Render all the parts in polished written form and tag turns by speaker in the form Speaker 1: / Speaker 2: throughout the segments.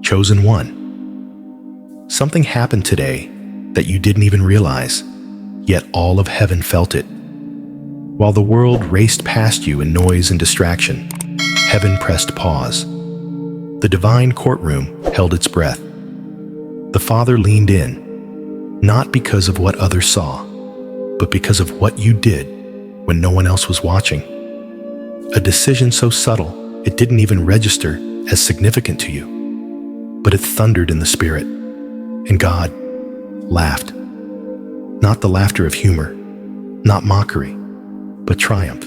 Speaker 1: chosen one. Something happened today that you didn't even realize, yet all of heaven felt it. While the world raced past you in noise and distraction, heaven pressed pause. The divine courtroom held its breath. The Father leaned in, not because of what others saw, but because of what you did when no one else was watching. A decision so subtle it didn't even register as significant to you, but it thundered in the spirit, and God laughed. Not the laughter of humor, not mockery, but triumph.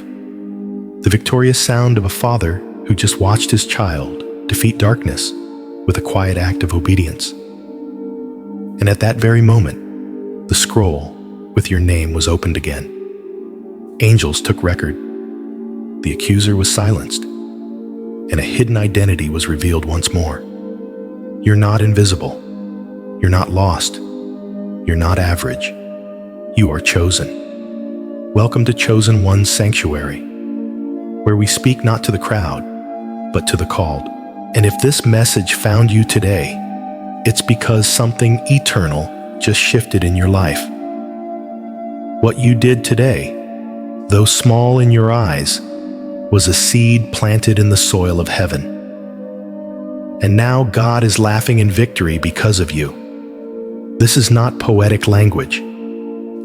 Speaker 1: The victorious sound of a father who just watched his child defeat darkness with a quiet act of obedience. And at that very moment, the scroll with your name was opened again. Angels took record. The accuser was silenced, and a hidden identity was revealed once more. You're not invisible. You're not lost. You're not average. You are chosen. Welcome to Chosen One's Sanctuary, where we speak not to the crowd, but to the called. And if this message found you today, it's because something eternal just shifted in your life. What you did today, though small in your eyes, was a seed planted in the soil of heaven. And now God is laughing in victory because of you. This is not poetic language.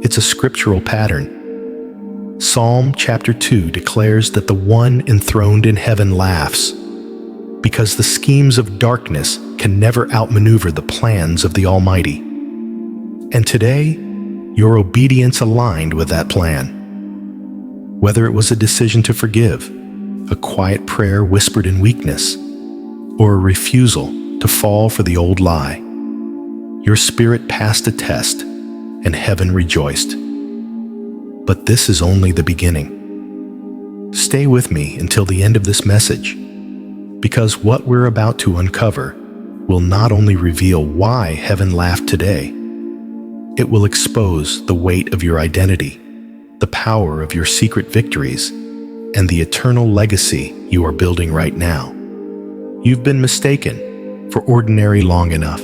Speaker 1: It's a scriptural pattern. Psalm chapter 2 declares that the one enthroned in heaven laughs, because the schemes of darkness can never outmaneuver the plans of the Almighty. And today, your obedience aligned with that plan. Whether it was a decision to forgive, a quiet prayer whispered in weakness, or a refusal to fall for the old lie, your spirit passed a test, and heaven rejoiced. But this is only the beginning. Stay with me until the end of this message, because what we're about to uncover will not only reveal why heaven laughed today, it will expose the weight of your identity, the power of your secret victories, and the eternal legacy you are building right now. You've been mistaken for ordinary long enough.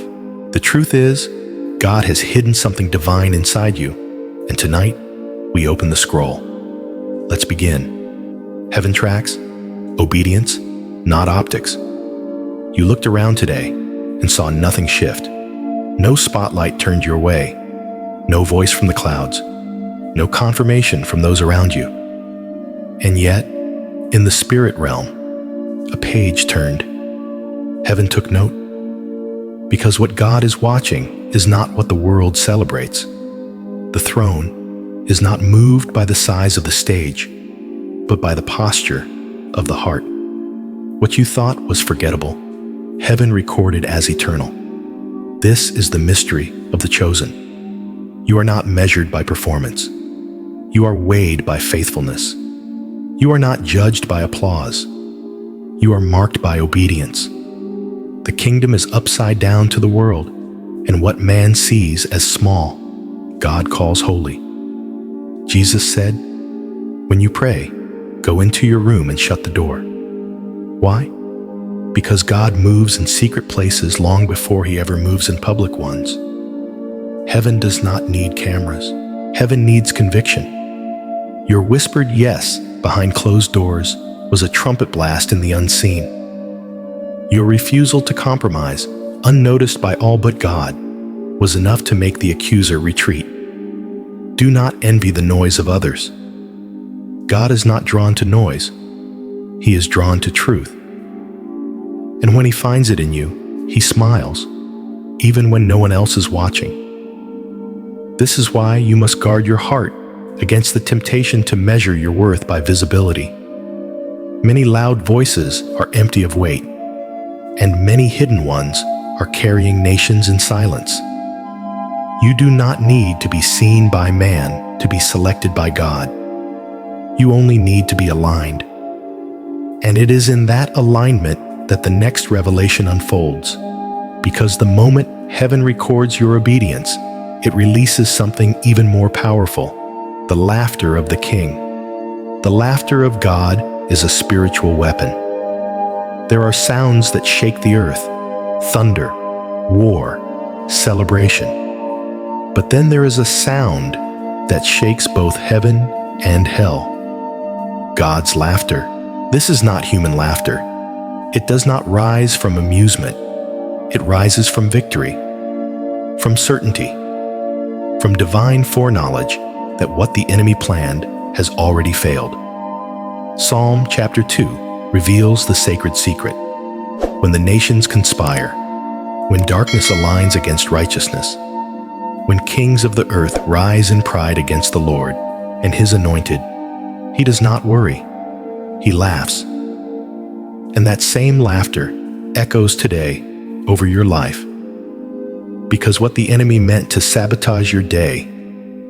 Speaker 1: The truth is, God has hidden something divine inside you, and tonight, we open the scroll. Let's begin. Heaven tracks, obedience, not optics. You looked around today and saw nothing shift. No spotlight turned your way, no voice from the clouds, no confirmation from those around you. And yet, in the spirit realm, a page turned. Heaven took note, because what God is watching is not what the world celebrates. The throne is not moved by the size of the stage, but by the posture of the heart. What you thought was forgettable, heaven recorded as eternal. This is the mystery of the chosen. You are not measured by performance. You are weighed by faithfulness. You are not judged by applause. You are marked by obedience. The kingdom is upside down to the world, and what man sees as small, God calls holy. Jesus said, "When you pray, go into your room and shut the door." Why? Because God moves in secret places long before he ever moves in public ones. Heaven does not need cameras. Heaven needs conviction. Your whispered yes behind closed doors was a trumpet blast in the unseen. Your refusal to compromise, unnoticed by all but God, was enough to make the accuser retreat. Do not envy the noise of others. God is not drawn to noise. He is drawn to truth. And when he finds it in you, he smiles, even when no one else is watching. This is why you must guard your heart against the temptation to measure your worth by visibility. Many loud voices are empty of weight, and many hidden ones are carrying nations in silence. You do not need to be seen by man to be selected by God. You only need to be aligned. And it is in that alignment that the next revelation unfolds, because the moment heaven records your obedience, it releases something even more powerful, the laughter of the King. The laughter of God is a spiritual weapon. There are sounds that shake the earth, thunder, war, celebration. But then there is a sound that shakes both heaven and hell. God's laughter. This is not human laughter. It does not rise from amusement. It rises from victory, from certainty, from divine foreknowledge that what the enemy planned has already failed. Psalm chapter 2 reveals the sacred secret. When the nations conspire, when darkness aligns against righteousness, when kings of the earth rise in pride against the Lord and his anointed, he does not worry. He laughs. And that same laughter echoes today over your life. Because what the enemy meant to sabotage your day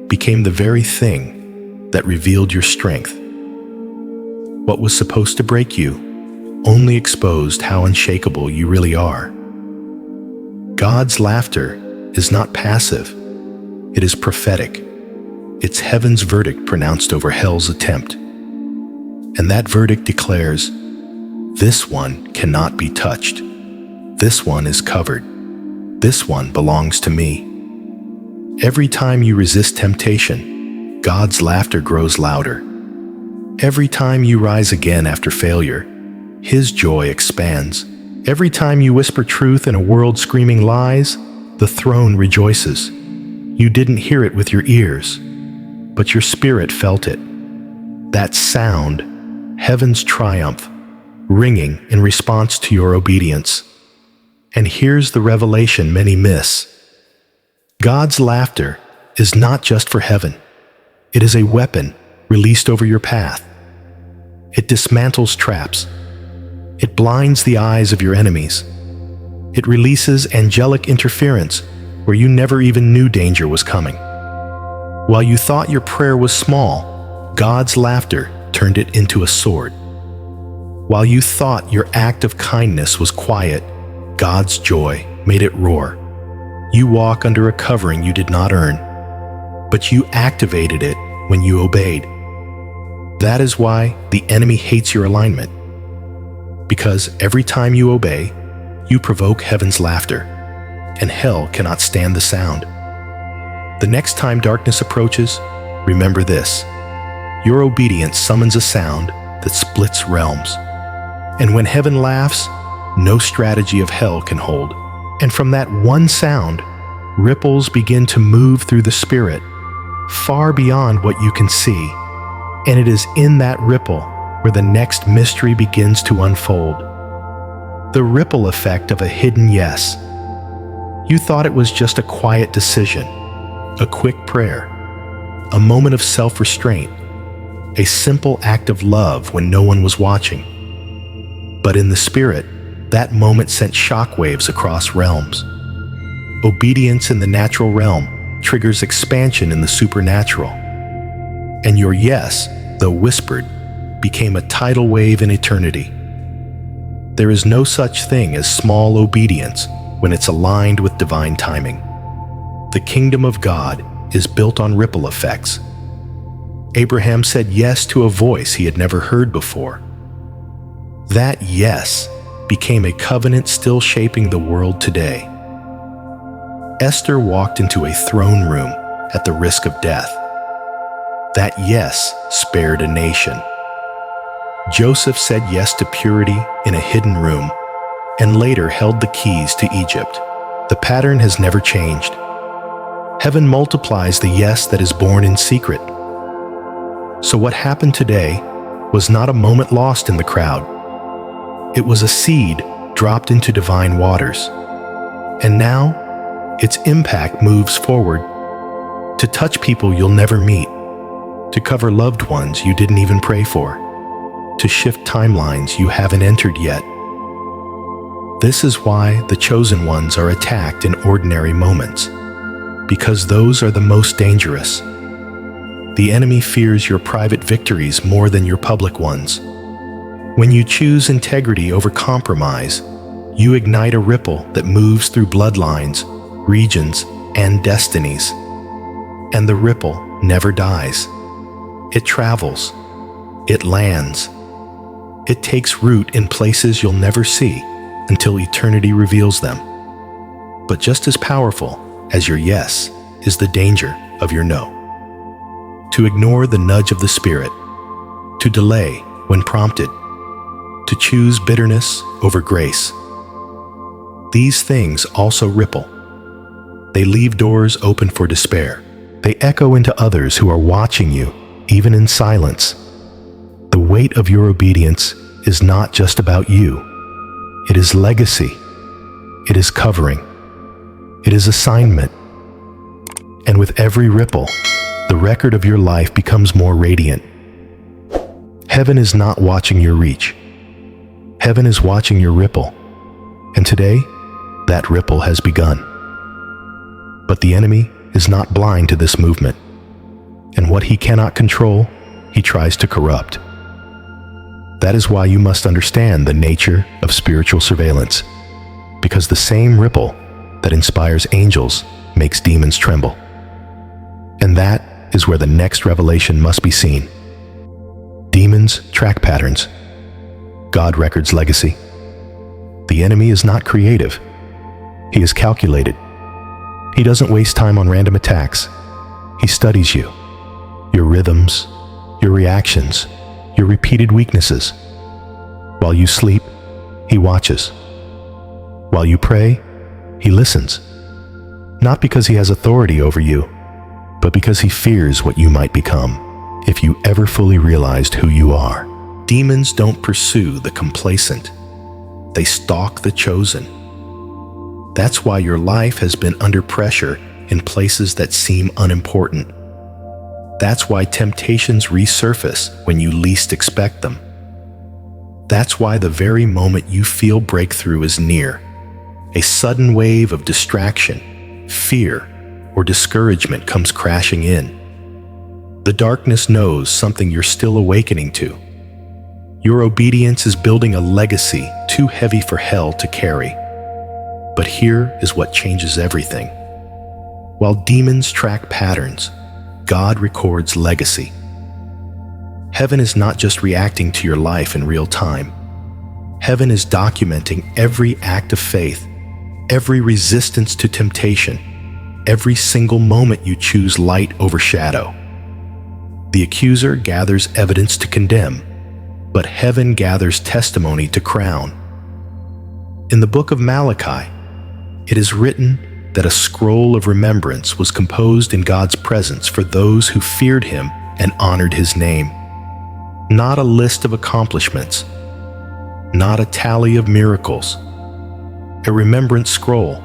Speaker 1: became the very thing that revealed your strength. What was supposed to break you only exposed how unshakable you really are. God's laughter is not passive. It is prophetic. It's heaven's verdict pronounced over hell's attempt. And that verdict declares, this one cannot be touched. This one is covered. This one belongs to me. Every time you resist temptation, God's laughter grows louder. Every time you rise again after failure, his joy expands. Every time you whisper truth in a world screaming lies, the throne rejoices. You didn't hear it with your ears, but your spirit felt it. That sound, heaven's triumph, ringing in response to your obedience. And here's the revelation many miss. God's laughter is not just for heaven. It is a weapon released over your path. It dismantles traps. It blinds the eyes of your enemies. It releases angelic interference where you never even knew danger was coming. While you thought your prayer was small, God's laughter turned it into a sword. While you thought your act of kindness was quiet, God's joy made it roar. You walk under a covering you did not earn, but you activated it when you obeyed. That is why the enemy hates your alignment. Because every time you obey, you provoke heaven's laughter, and hell cannot stand the sound. The next time darkness approaches, remember this. Your obedience summons a sound that splits realms. And when heaven laughs, no strategy of hell can hold. And from that one sound, ripples begin to move through the spirit, far beyond what you can see. And it is in that ripple where the next mystery begins to unfold. The ripple effect of a hidden yes. You thought it was just a quiet decision, a quick prayer, a moment of self-restraint, a simple act of love when no one was watching. But in the spirit, that moment sent shockwaves across realms. Obedience in the natural realm triggers expansion in the supernatural. And your yes, though whispered, became a tidal wave in eternity. There is no such thing as small obedience when it's aligned with divine timing. The kingdom of God is built on ripple effects. Abraham said yes to a voice he had never heard before. That yes became a covenant still shaping the world today. Esther walked into a throne room at the risk of death. That yes spared a nation. Joseph said yes to purity in a hidden room and later held the keys to Egypt. The pattern has never changed. Heaven multiplies the yes that is born in secret. So what happened today was not a moment lost in the crowd. It was a seed dropped into divine waters. And now, its impact moves forward to touch people you'll never meet, to cover loved ones you didn't even pray for, to shift timelines you haven't entered yet. This is why the chosen ones are attacked in ordinary moments, because those are the most dangerous. The enemy fears your private victories more than your public ones. When you choose integrity over compromise, you ignite a ripple that moves through bloodlines, regions, and destinies. And the ripple never dies. It travels. It lands. It takes root in places you'll never see until eternity reveals them. But just as powerful as your yes is the danger of your no. To ignore the nudge of the Spirit, to delay when prompted, to choose bitterness over grace. These things also ripple. They leave doors open for despair. They echo into others who are watching you, even in silence. The weight of your obedience is not just about you. It is legacy. It is covering. It is assignment. And with every ripple, the record of your life becomes more radiant. Heaven is not watching your reach. Heaven is watching your ripple. And today, that ripple has begun. But the enemy is not blind to this movement. And what he cannot control, he tries to corrupt. That is why you must understand the nature of spiritual surveillance, because the same ripple that inspires angels makes demons tremble. And that is where the next revelation must be seen. Demons track patterns. God records legacy. The enemy is not creative. He is calculated. He doesn't waste time on random attacks. He studies you, your rhythms, your reactions, your repeated weaknesses. While you sleep, he watches. While you pray, he listens. Not because he has authority over you, but because he fears what you might become if you ever fully realized who you are. Demons don't pursue the complacent. They stalk the chosen. That's why your life has been under pressure in places that seem unimportant. That's why temptations resurface when you least expect them. That's why the very moment you feel breakthrough is near, a sudden wave of distraction, fear, or discouragement comes crashing in. The darkness knows something you're still awakening to. Your obedience is building a legacy too heavy for hell to carry. But here is what changes everything. While demons track patterns, God records legacy. Heaven is not just reacting to your life in real time. Heaven is documenting every act of faith, every resistance to temptation, every single moment you choose light over shadow. The accuser gathers evidence to condemn, but heaven gathers testimony to crown. In the book of Malachi, it is written that a scroll of remembrance was composed in God's presence for those who feared him and honored his name. Not a list of accomplishments, not a tally of miracles, a remembrance scroll,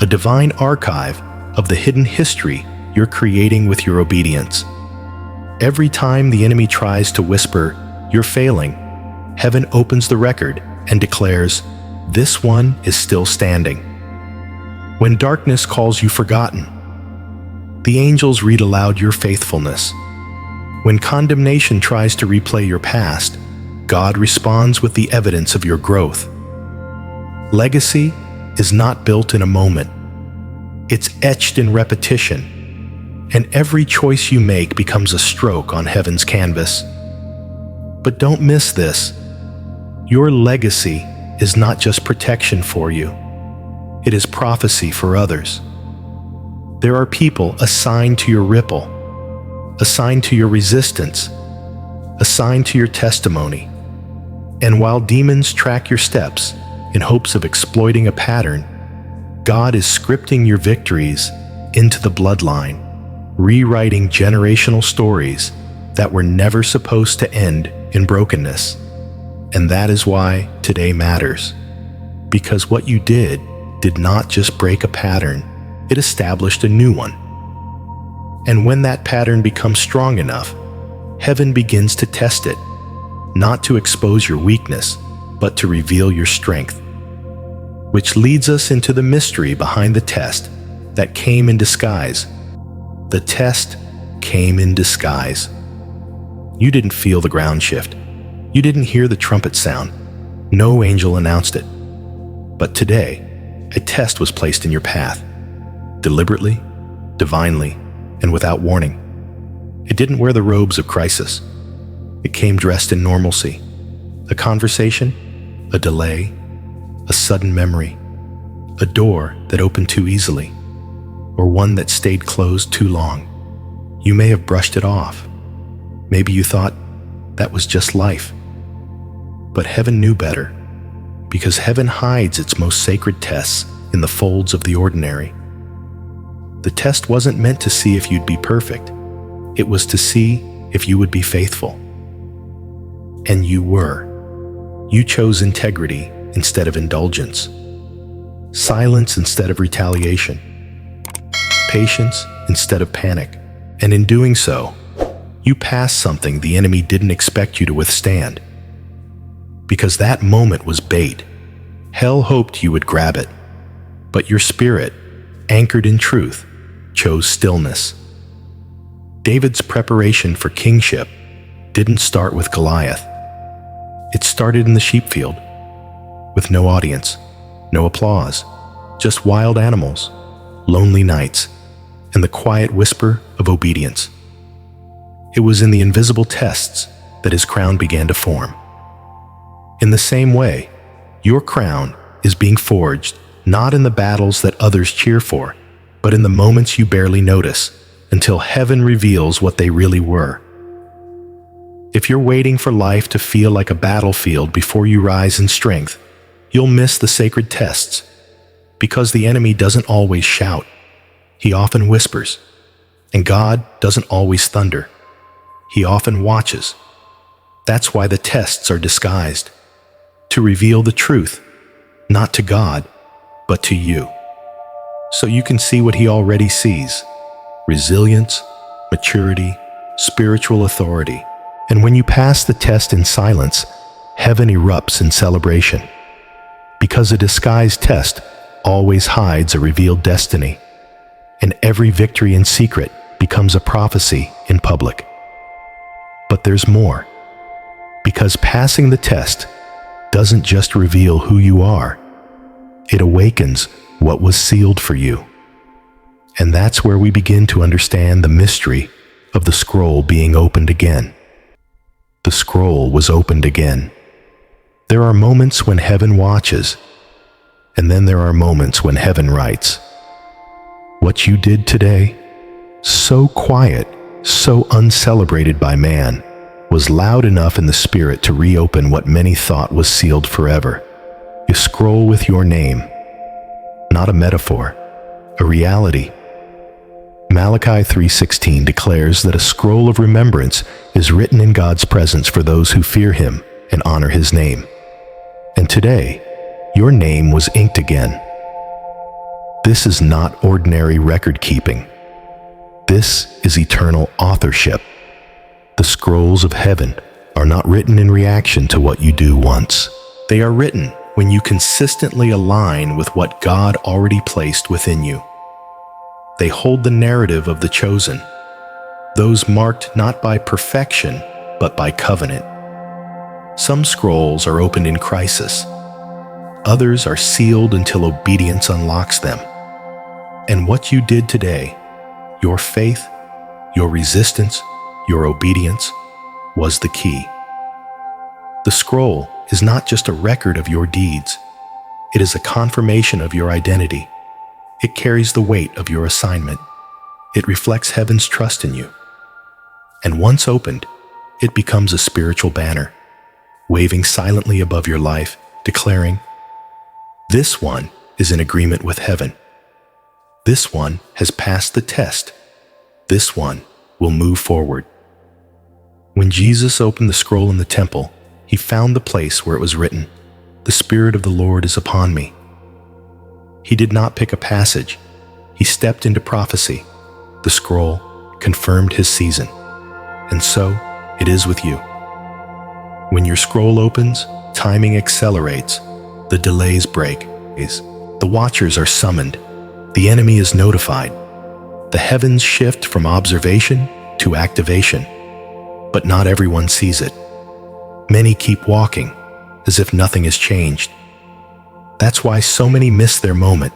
Speaker 1: a divine archive of the hidden history you're creating with your obedience. Every time the enemy tries to whisper, "You're failing," heaven opens the record and declares, "This one is still standing." When darkness calls you forgotten, the angels read aloud your faithfulness. When condemnation tries to replay your past, God responds with the evidence of your growth. Legacy is not built in a moment. It's etched in repetition, and every choice you make becomes a stroke on heaven's canvas. But don't miss this. Your legacy is not just protection for you. It is prophecy for others. There are people assigned to your ripple, assigned to your resistance, assigned to your testimony. And while demons track your steps in hopes of exploiting a pattern, God is scripting your victories into the bloodline, rewriting generational stories that were never supposed to end in brokenness. And that is why today matters. Because what you did not just break a pattern, it established a new one. And when that pattern becomes strong enough, heaven begins to test it, not to expose your weakness, but to reveal your strength. Which leads us into the mystery behind the test that came in disguise. The test came in disguise. You didn't feel the ground shift. You didn't hear the trumpet sound. No angel announced it. But today, a test was placed in your path, deliberately, divinely, and without warning. It didn't wear the robes of crisis. It came dressed in normalcy. A conversation, a delay, a sudden memory, a door that opened too easily, or one that stayed closed too long. You may have brushed it off. Maybe you thought that was just life. But heaven knew better, because heaven hides its most sacred tests in the folds of the ordinary. The test wasn't meant to see if you'd be perfect. It was to see if you would be faithful. And you were. You chose integrity instead of indulgence, silence instead of retaliation, patience instead of panic. And in doing so, you passed something the enemy didn't expect you to withstand. Because that moment was bait. Hell hoped you would grab it. But your spirit, anchored in truth, chose stillness. David's preparation for kingship didn't start with Goliath. It started in the sheep field, with no audience, no applause, just wild animals, lonely nights, and the quiet whisper of obedience. It was in the invisible tests that his crown began to form. In the same way, your crown is being forged not in the battles that others cheer for, but in the moments you barely notice, until heaven reveals what they really were. If you're waiting for life to feel like a battlefield before you rise in strength, you'll miss the sacred tests. Because the enemy doesn't always shout. He often whispers. And God doesn't always thunder. He often watches. That's why the tests are disguised. To reveal the truth, not to God, but to you. So you can see what he already sees: resilience, maturity, spiritual authority. And when you pass the test in silence, heaven erupts in celebration. Because a disguised test always hides a revealed destiny, and every victory in secret becomes a prophecy in public. But there's more. Because passing the test doesn't just reveal who you are, it awakens what was sealed for you. And that's where we begin to understand the mystery of the scroll being opened again. The scroll was opened again. There are moments when heaven watches, and then there are moments when heaven writes. What you did today, so quiet, so uncelebrated by man, was loud enough in the spirit to reopen what many thought was sealed forever. You scroll with your name, not a metaphor, a reality. Malachi 3:16 declares that a scroll of remembrance is written in God's presence for those who fear him and honor his name. And today, your name was inked again. This is not ordinary record keeping. This is eternal authorship. The scrolls of heaven are not written in reaction to what you do once. They are written when you consistently align with what God already placed within you. They hold the narrative of the chosen, those marked not by perfection, but by covenant. Some scrolls are opened in crisis. Others are sealed until obedience unlocks them. And what you did today, your faith, your resistance, your obedience, was the key. The scroll is not just a record of your deeds. It is a confirmation of your identity. It carries the weight of your assignment. It reflects heaven's trust in you. And once opened, it becomes a spiritual banner, waving silently above your life, declaring, "This one is in agreement with heaven. This one has passed the test. This one will move forward." When Jesus opened the scroll in the temple, he found the place where it was written, "The Spirit of the Lord is upon me." He did not pick a passage. He stepped into prophecy. The scroll confirmed his season. And so it is with you. When your scroll opens, timing accelerates. The delays break. The watchers are summoned. The enemy is notified. The heavens shift from observation to activation. But not everyone sees it. Many keep walking, as if nothing has changed. That's why so many miss their moment,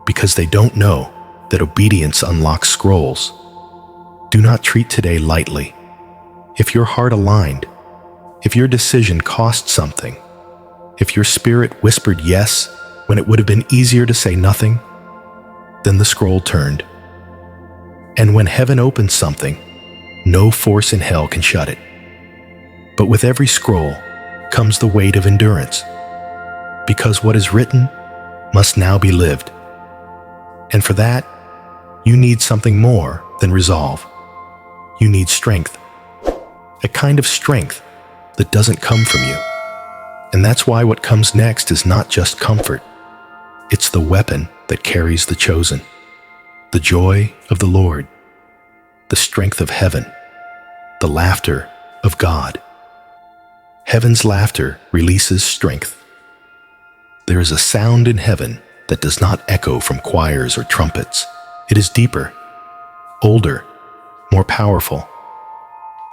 Speaker 1: because they don't know that obedience unlocks scrolls. Do not treat today lightly. If your heart aligned, if your decision cost something, if your spirit whispered yes when it would have been easier to say nothing, then the scroll turned. And when heaven opens something, no force in hell can shut it. But with every scroll comes the weight of endurance, because what is written must now be lived. And for that, you need something more than resolve. You need strength, a kind of strength that doesn't come from you. And that's why what comes next is not just comfort. It's the weapon that carries the chosen, the joy of the Lord, the strength of heaven, the laughter of God. Heaven's laughter releases strength. There is a sound in heaven that does not echo from choirs or trumpets. It is deeper, older, more powerful.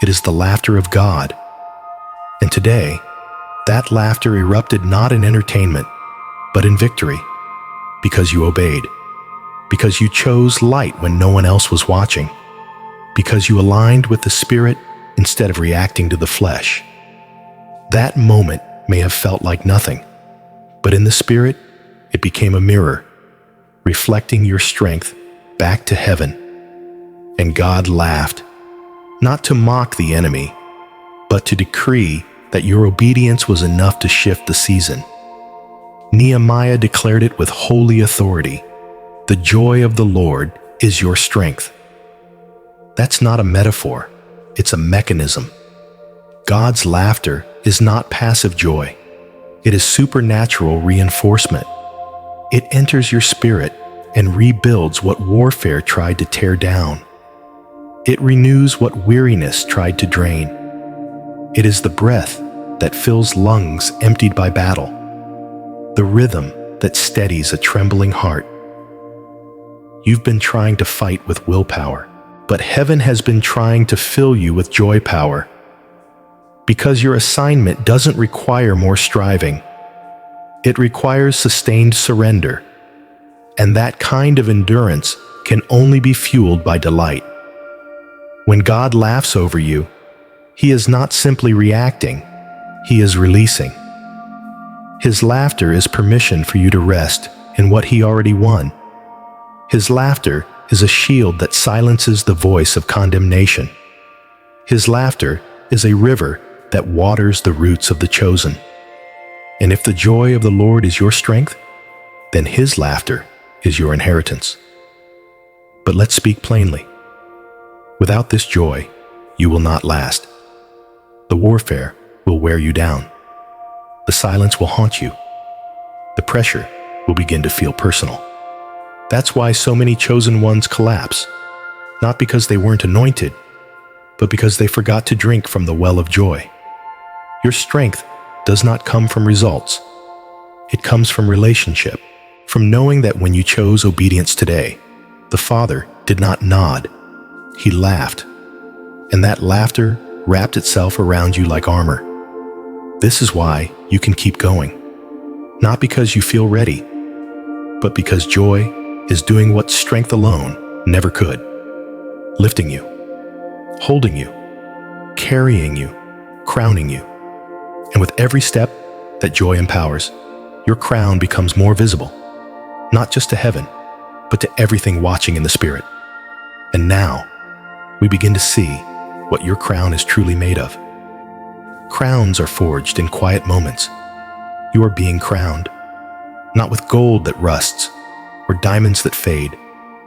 Speaker 1: It is the laughter of God. And today, that laughter erupted not in entertainment, but in victory, because you obeyed, because you chose light when no one else was watching, because you aligned with the Spirit instead of reacting to the flesh. That moment may have felt like nothing, but in the Spirit, it became a mirror, reflecting your strength back to heaven. And God laughed, not to mock the enemy, but to decree that your obedience was enough to shift the season. Nehemiah declared it with holy authority. The joy of the Lord is your strength. That's not a metaphor, it's a mechanism. God's laughter is not passive joy. It is supernatural reinforcement. It enters your spirit and rebuilds what warfare tried to tear down. It renews what weariness tried to drain. It is the breath that fills lungs emptied by battle, the rhythm that steadies a trembling heart. You've been trying to fight with willpower, but heaven has been trying to fill you with joy power. Because your assignment doesn't require more striving. It requires sustained surrender. And that kind of endurance can only be fueled by delight. When God laughs over you, He is not simply reacting, He is releasing. His laughter is permission for you to rest in what He already won. His laughter is a shield that silences the voice of condemnation. His laughter is a river that waters the roots of the chosen. And if the joy of the Lord is your strength, then His laughter is your inheritance. But let's speak plainly. Without this joy, you will not last. The warfare will wear you down. The silence will haunt you. The pressure will begin to feel personal. That's why so many chosen ones collapse, not because they weren't anointed, but because they forgot to drink from the well of joy. Your strength does not come from results. It comes from relationship, from knowing that when you chose obedience today, the Father did not nod, He laughed, and that laughter wrapped itself around you like armor. This is why you can keep going, not because you feel ready, but because joy is doing what strength alone never could, lifting you, holding you, carrying you, crowning you. And with every step that joy empowers, your crown becomes more visible, not just to heaven, but to everything watching in the Spirit. And now, we begin to see what your crown is truly made of. Crowns are forged in quiet moments. You are being crowned, not with gold that rusts or diamonds that fade,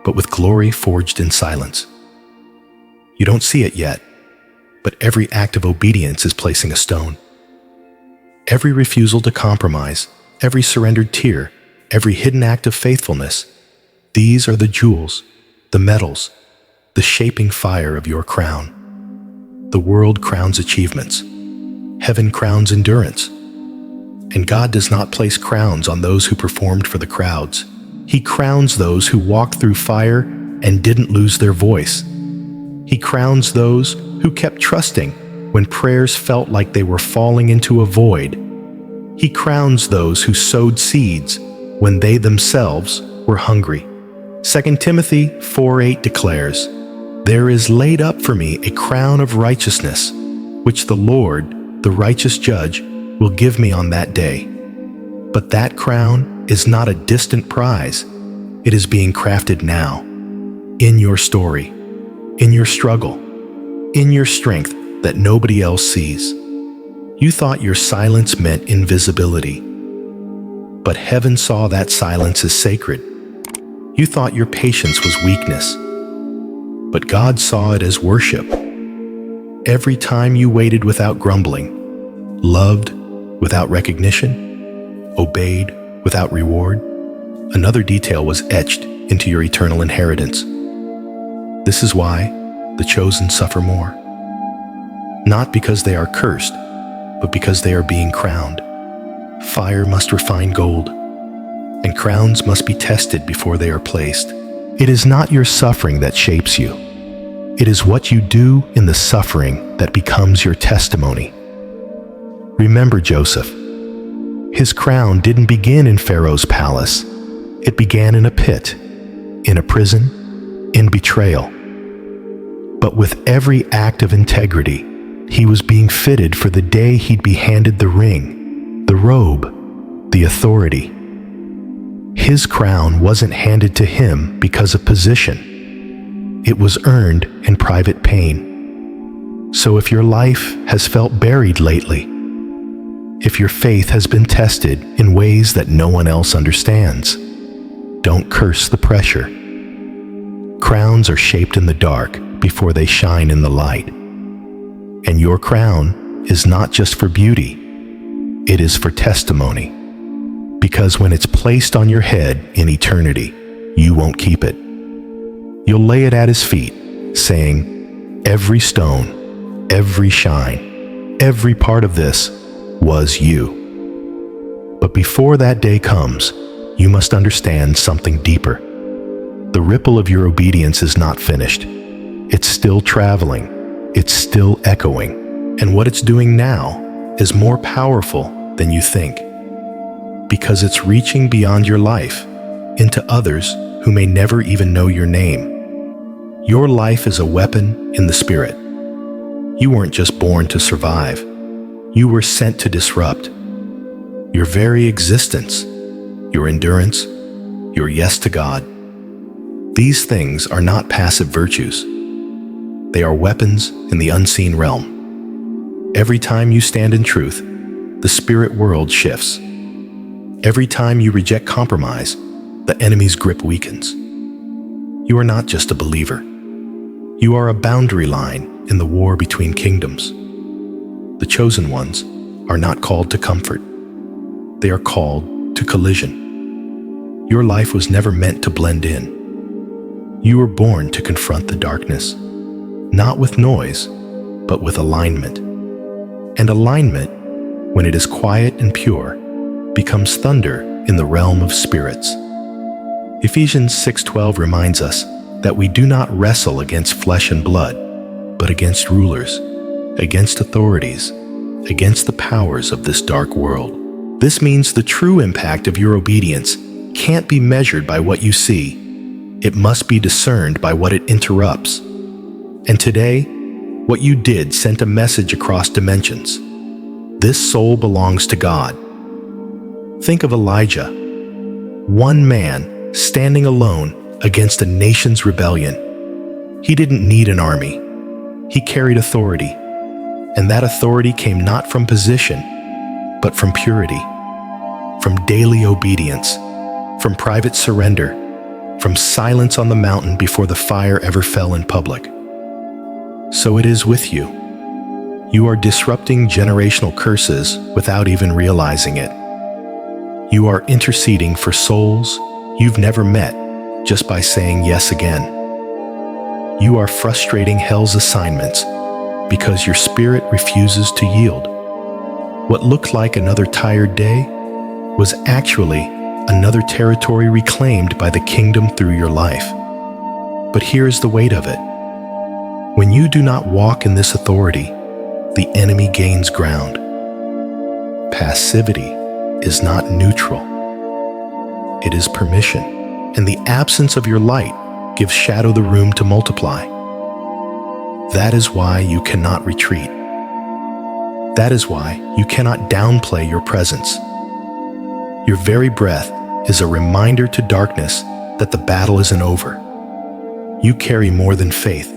Speaker 1: but with glory forged in silence. You don't see it yet, but every act of obedience is placing a stone. Every refusal to compromise, every surrendered tear, every hidden act of faithfulness, these are the jewels, the metals, the shaping fire of your crown. The world crowns achievements. Heaven crowns endurance. And God does not place crowns on those who performed for the crowds. He crowns those who walked through fire and didn't lose their voice. He crowns those who kept trusting when prayers felt like they were falling into a void. He crowns those who sowed seeds when they themselves were hungry. 2 Timothy 4:8 declares, "There is laid up for me a crown of righteousness, which the Lord, the righteous judge, will give me on that day, But that crown is not a distant prize. It is being crafted now, in your story, in your struggle, in your strength that nobody else sees. You thought your silence meant invisibility, but heaven saw that silence as sacred. You thought your patience was weakness, but God saw it as worship. Every time you waited without grumbling, loved without recognition, obeyed without reward, another detail was etched into your eternal inheritance. This is why the chosen suffer more. Not because they are cursed, but because they are being crowned. Fire must refine gold, and crowns must be tested before they are placed. It is not your suffering that shapes you. It is what you do in the suffering that becomes your testimony. Remember Joseph. His crown didn't begin in Pharaoh's palace. It began in a pit, in a prison, in betrayal. But with every act of integrity, he was being fitted for the day he'd be handed the ring, the robe, the authority. His crown wasn't handed to him because of position. It was earned in private pain. So if your life has felt buried lately, if your faith has been tested in ways that no one else understands, don't curse the pressure. Crowns are shaped in the dark before they shine in the light. And your crown is not just for beauty, it is for testimony. Because when it's placed on your head in eternity, you won't keep it. You'll lay it at his feet, saying, "Every stone, every shine, every part of this was you." But before that day comes, you must understand something deeper. The ripple of your obedience is not finished. It's still traveling. It's still echoing. And what it's doing now is more powerful than you think. Because it's reaching beyond your life into others who may never even know your name. Your life is a weapon in the spirit. You weren't just born to survive. You were sent to disrupt. Your very existence, your endurance, your yes to God. These things are not passive virtues. They are weapons in the unseen realm. Every time you stand in truth, the spirit world shifts. Every time you reject compromise, the enemy's grip weakens. You are not just a believer. You are a boundary line in the war between kingdoms. The chosen ones are not called to comfort. They are called to collision. Your life was never meant to blend in. You were born to confront the darkness, not with noise, but with alignment. And alignment, when it is quiet and pure, becomes thunder in the realm of spirits. Ephesians 6:12 reminds us that we do not wrestle against flesh and blood, but against rulers, against authorities, against the powers of this dark world. This means the true impact of your obedience can't be measured by what you see. It must be discerned by what it interrupts. And today, what you did sent a message across dimensions. This soul belongs to God. Think of Elijah, one man standing alone against a nation's rebellion. He didn't need an army. He carried authority. And that authority came not from position, but from purity, from daily obedience, from private surrender, from silence on the mountain before the fire ever fell in public. So it is with you. You are disrupting generational curses without even realizing it. You are interceding for souls you've never met just by saying yes again. You are frustrating hell's assignments because your spirit refuses to yield. What looked like another tired day was actually another territory reclaimed by the kingdom through your life. But here's the weight of it. When you do not walk in this authority, the enemy gains ground. Passivity is not neutral. It is permission, and the absence of your light gives shadow the room to multiply. That is why you cannot retreat. That is why you cannot downplay your presence. Your very breath is a reminder to darkness that the battle isn't over. You carry more than faith.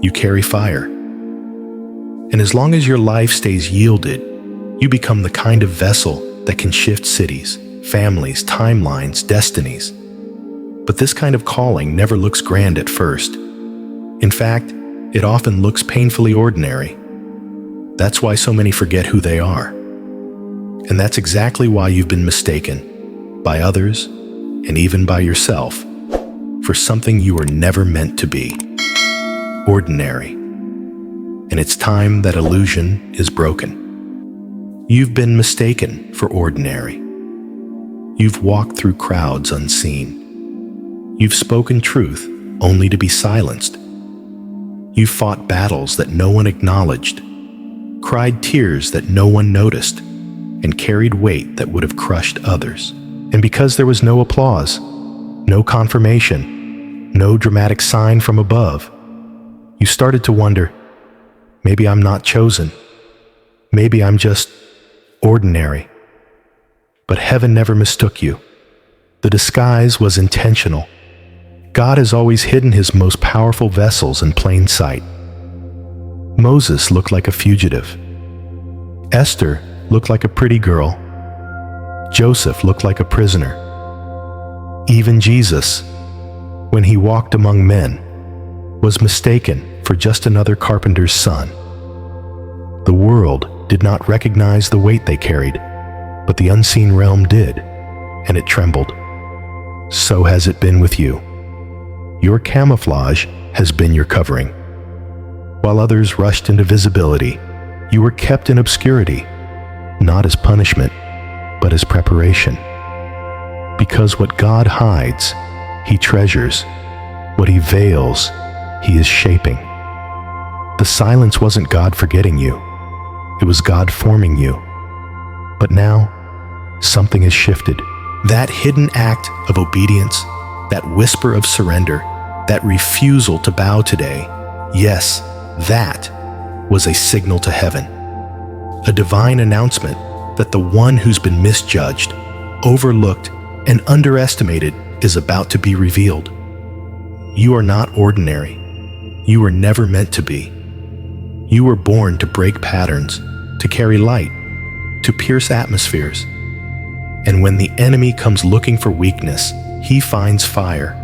Speaker 1: You carry fire. And as long as your life stays yielded, you become the kind of vessel that can shift cities, families, timelines, destinies. But this kind of calling never looks grand at first. In fact, it often looks painfully ordinary. That's why so many forget who they are. And that's exactly why you've been mistaken, by others, and even by yourself, for something you were never meant to be. Ordinary. And it's time that illusion is broken. You've been mistaken for ordinary. You've walked through crowds unseen. You've spoken truth only to be silenced. You've fought battles that no one acknowledged, cried tears that no one noticed, and carried weight that would have crushed others. And because there was no applause, no confirmation, no dramatic sign from above, you started to wonder, maybe I'm not chosen. Maybe I'm just ordinary. But heaven never mistook you. The disguise was intentional. God has always hidden his most powerful vessels in plain sight. Moses looked like a fugitive. Esther looked like a pretty girl. Joseph looked like a prisoner. Even Jesus, when he walked among men, was mistaken for just another carpenter's son. The world did not recognize the weight they carried, but the unseen realm did, and it trembled. So has it been with you. Your camouflage has been your covering. While others rushed into visibility, you were kept in obscurity, not as punishment, but as preparation. Because what God hides, he treasures. What he veils, he is shaping. The silence wasn't God forgetting you. It was God forming you. But now, something has shifted. That hidden act of obedience, that whisper of surrender, that refusal to bow today, yes, that was a signal to heaven. A divine announcement that the one who's been misjudged, overlooked, and underestimated is about to be revealed. You are not ordinary. You were never meant to be. You were born to break patterns, to carry light, to pierce atmospheres. And when the enemy comes looking for weakness, he finds fire.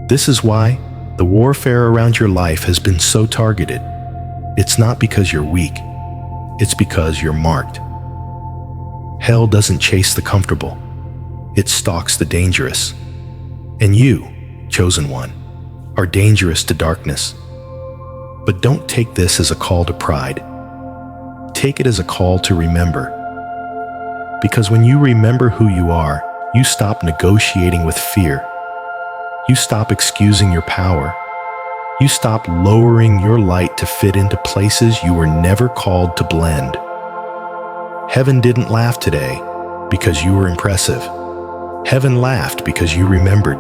Speaker 1: This is why the warfare around your life has been so targeted. It's not because you're weak. It's because you're marked. Hell doesn't chase the comfortable. It stalks the dangerous. And you, chosen one, are dangerous to darkness. But don't take this as a call to pride. Take it as a call to remember. Because when you remember who you are, you stop negotiating with fear. You stop excusing your power. You stop lowering your light to fit into places you were never called to blend. Heaven didn't laugh today because you were impressive. Heaven laughed because you remembered.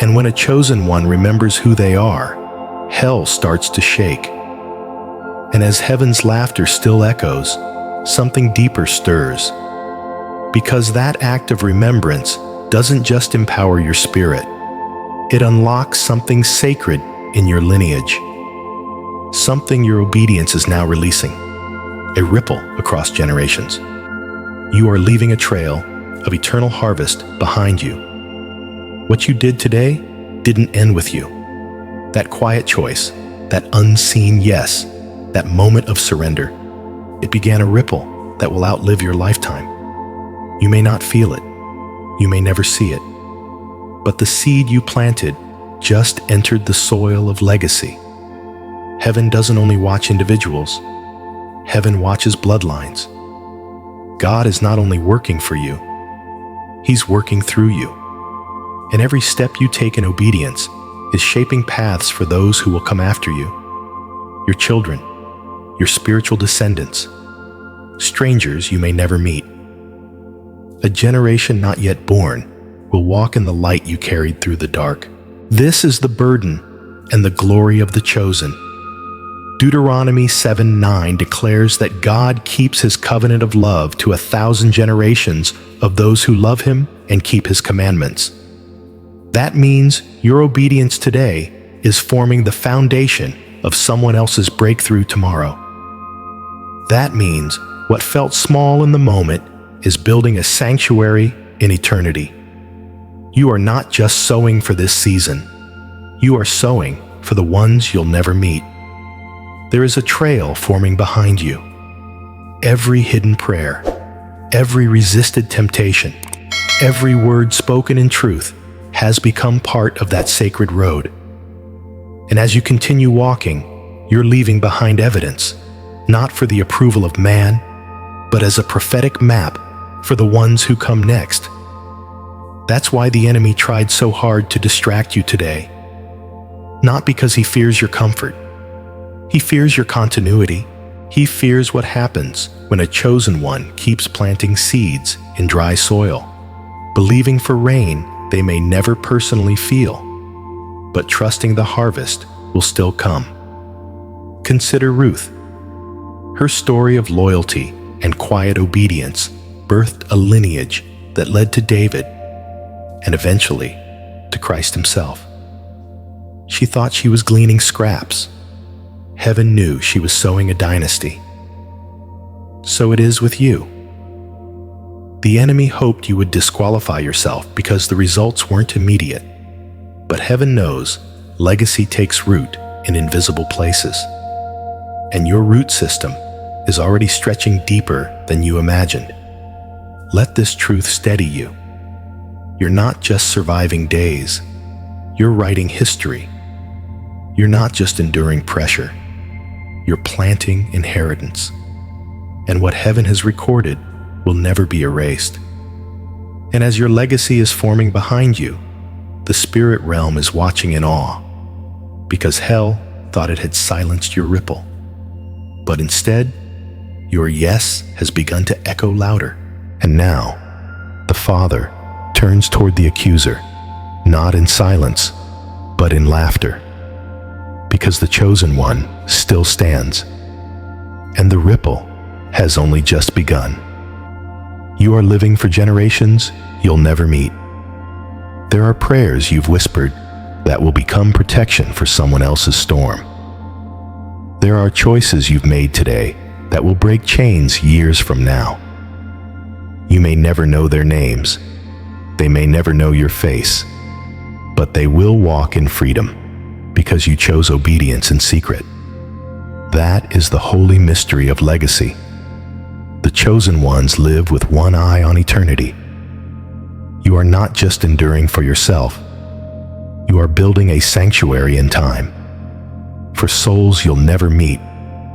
Speaker 1: And when a chosen one remembers who they are, hell starts to shake. And as heaven's laughter still echoes, something deeper stirs. Because that act of remembrance doesn't just empower your spirit, it unlocks something sacred in your lineage. Something your obedience is now releasing. A ripple across generations. You are leaving a trail of eternal harvest behind you. What you did today didn't end with you. That quiet choice, that unseen yes, that moment of surrender, it began a ripple that will outlive your lifetime. You may not feel it. You may never see it. But the seed you planted just entered the soil of legacy. Heaven doesn't only watch individuals. Heaven watches bloodlines. God is not only working for you, he's working through you. And every step you take in obedience is shaping paths for those who will come after you. Your children, your spiritual descendants, strangers you may never meet. A generation not yet born will walk in the light you carried through the dark. This is the burden and the glory of the chosen. Deuteronomy 7:9 declares that God keeps his covenant of love to 1,000 generations of those who love him and keep his commandments. That means your obedience today is forming the foundation of someone else's breakthrough tomorrow. That means what felt small in the moment is building a sanctuary in eternity. You are not just sowing for this season. You are sowing for the ones you'll never meet. There is a trail forming behind you. Every hidden prayer, every resisted temptation, every word spoken in truth has become part of that sacred road. And as you continue walking, you're leaving behind evidence, not for the approval of man, but as a prophetic map for the ones who come next. That's why the enemy tried so hard to distract you today. Not because he fears your comfort. He fears your continuity. He fears what happens when a chosen one keeps planting seeds in dry soil, believing for rain they may never personally feel, but trusting the harvest will still come. Consider Ruth. Her story of loyalty and quiet obedience birthed a lineage that led to David and eventually to Christ himself. She thought she was gleaning scraps. Heaven knew she was sowing a dynasty. So it is with you. The enemy hoped you would disqualify yourself because the results weren't immediate. But heaven knows legacy takes root in invisible places. And your root system is already stretching deeper than you imagined. Let this truth steady you. You're not just surviving days. You're writing history. You're not just enduring pressure. You're planting inheritance. And what heaven has recorded will never be erased. And as your legacy is forming behind you, the spirit realm is watching in awe, because hell thought it had silenced your ripple. But instead, your yes has begun to echo louder. And now, the Father turns toward the accuser, not in silence, but in laughter, because the chosen one still stands, and the ripple has only just begun. You are living for generations you'll never meet. There are prayers you've whispered that will become protection for someone else's storm. There are choices you've made today that will break chains years from now. You may never know their names. They may never know your face, but they will walk in freedom because you chose obedience in secret. That is the holy mystery of legacy. The chosen ones live with one eye on eternity. You are not just enduring for yourself. You are building a sanctuary in time for souls you'll never meet,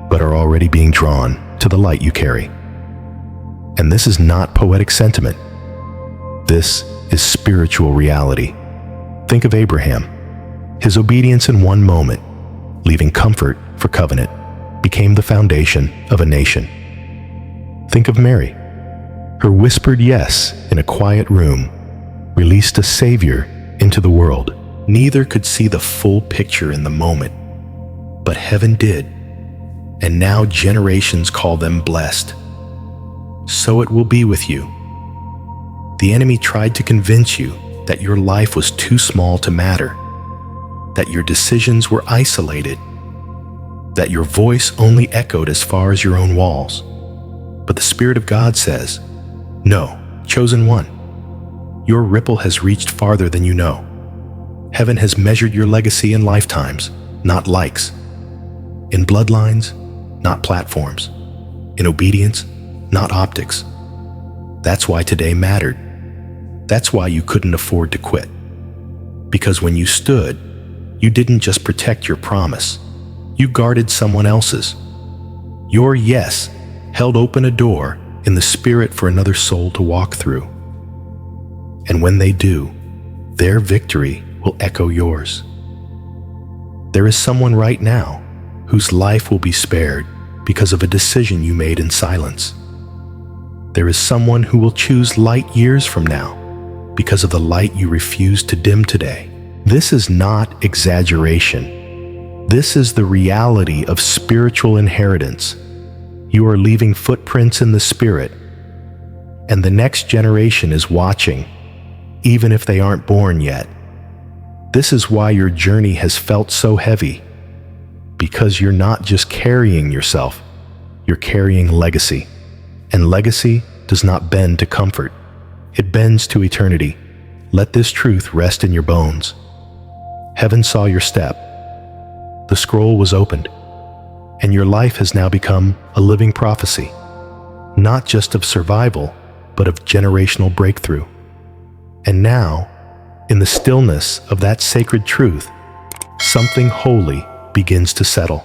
Speaker 1: but are already being drawn to the light you carry. And this is not poetic sentiment. This is spiritual reality. Think of Abraham. His obedience in one moment, leaving comfort for covenant, became the foundation of a nation. Think of Mary. Her whispered yes in a quiet room released a savior into the world. Neither could see the full picture in the moment, but heaven did, and now generations call them blessed. So it will be with you. The enemy tried to convince you that your life was too small to matter, that your decisions were isolated, that your voice only echoed as far as your own walls. But the Spirit of God says, no, chosen one, your ripple has reached farther than you know. Heaven has measured your legacy in lifetimes, not likes. In bloodlines, not platforms. In obedience, not optics. That's why today mattered. That's why you couldn't afford to quit. Because when you stood, you didn't just protect your promise. You guarded someone else's. Your yes held open a door in the spirit for another soul to walk through. And when they do, their victory will echo yours. There is someone right now whose life will be spared because of a decision you made in silence. There is someone who will choose light years from now because of the light you refused to dim today. This is not exaggeration. This is the reality of spiritual inheritance. You are leaving footprints in the spirit, and the next generation is watching, even if they aren't born yet. This is why your journey has felt so heavy, because you're not just carrying yourself, you're carrying legacy. And legacy does not bend to comfort, it bends to eternity. Let this truth rest in your bones. Heaven saw your step. The scroll was opened, and your life has now become a living prophecy, not just of survival, but of generational breakthrough. And now, in the stillness of that sacred truth, something holy begins to settle.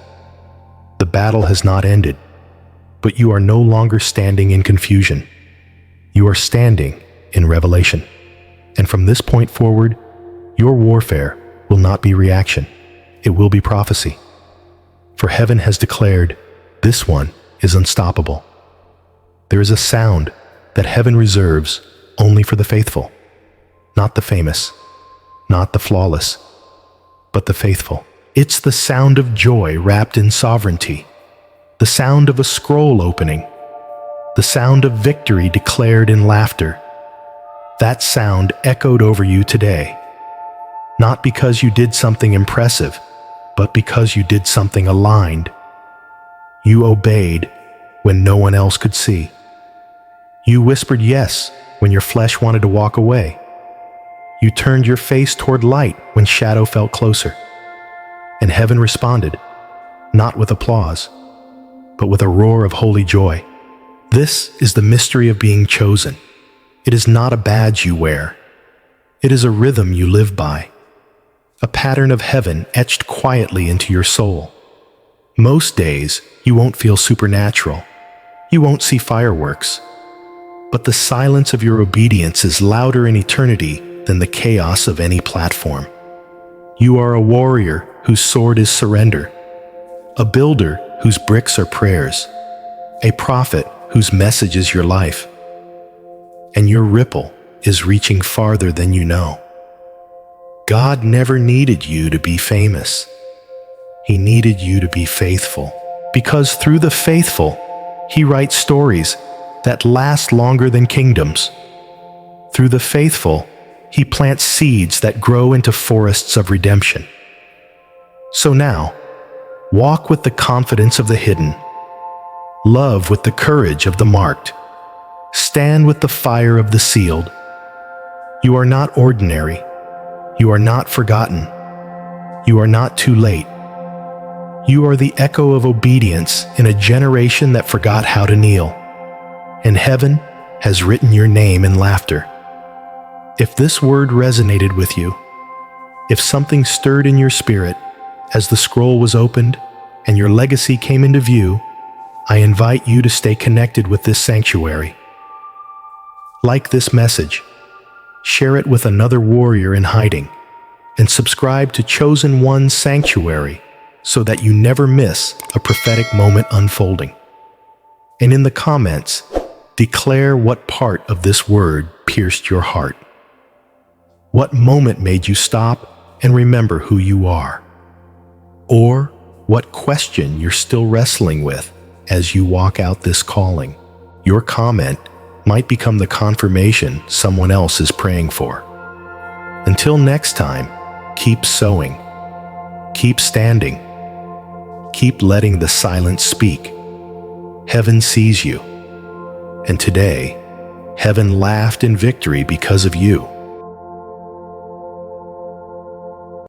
Speaker 1: The battle has not ended, but you are no longer standing in confusion. You are standing in revelation. And from this point forward, your warfare will not be reaction. It will be prophecy. For heaven has declared, this one is unstoppable. There is a sound that heaven reserves only for the faithful, not the famous, not the flawless, but the faithful. It's the sound of joy wrapped in sovereignty, the sound of a scroll opening, the sound of victory declared in laughter. That sound echoed over you today, not because you did something impressive, but because you did something aligned. You obeyed when no one else could see. You whispered yes when your flesh wanted to walk away. You turned your face toward light when shadow felt closer. And heaven responded, not with applause, but with a roar of holy joy. This is the mystery of being chosen. It is not a badge you wear. It is a rhythm you live by, a pattern of heaven etched quietly into your soul. Most days, you won't feel supernatural. You won't see fireworks. But the silence of your obedience is louder in eternity than the chaos of any platform. You are a warrior whose sword is surrender, a builder whose bricks are prayers, a prophet whose message is your life. And your ripple is reaching farther than you know. God never needed you to be famous. He needed you to be faithful. Because through the faithful, He writes stories that last longer than kingdoms. Through the faithful, He plants seeds that grow into forests of redemption. So now, walk with the confidence of the hidden. Love with the courage of the marked. Stand with the fire of the sealed. You are not ordinary. You are not forgotten. You are not too late. You are the echo of obedience in a generation that forgot how to kneel. And heaven has written your name in laughter. If this word resonated with you, if something stirred in your spirit as the scroll was opened and your legacy came into view, I invite you to stay connected with this sanctuary. Like this message, share it with another warrior in hiding, and subscribe to Chosen One's Sanctuary so that you never miss a prophetic moment unfolding. And in the comments, declare what part of this word pierced your heart. What moment made you stop and remember who you are? Or what question you're still wrestling with as you walk out this calling? Your comment might become the confirmation someone else is praying for. Until next time, keep sowing, keep standing, keep letting the silence speak. Heaven sees you, and today, heaven laughed in victory because of you.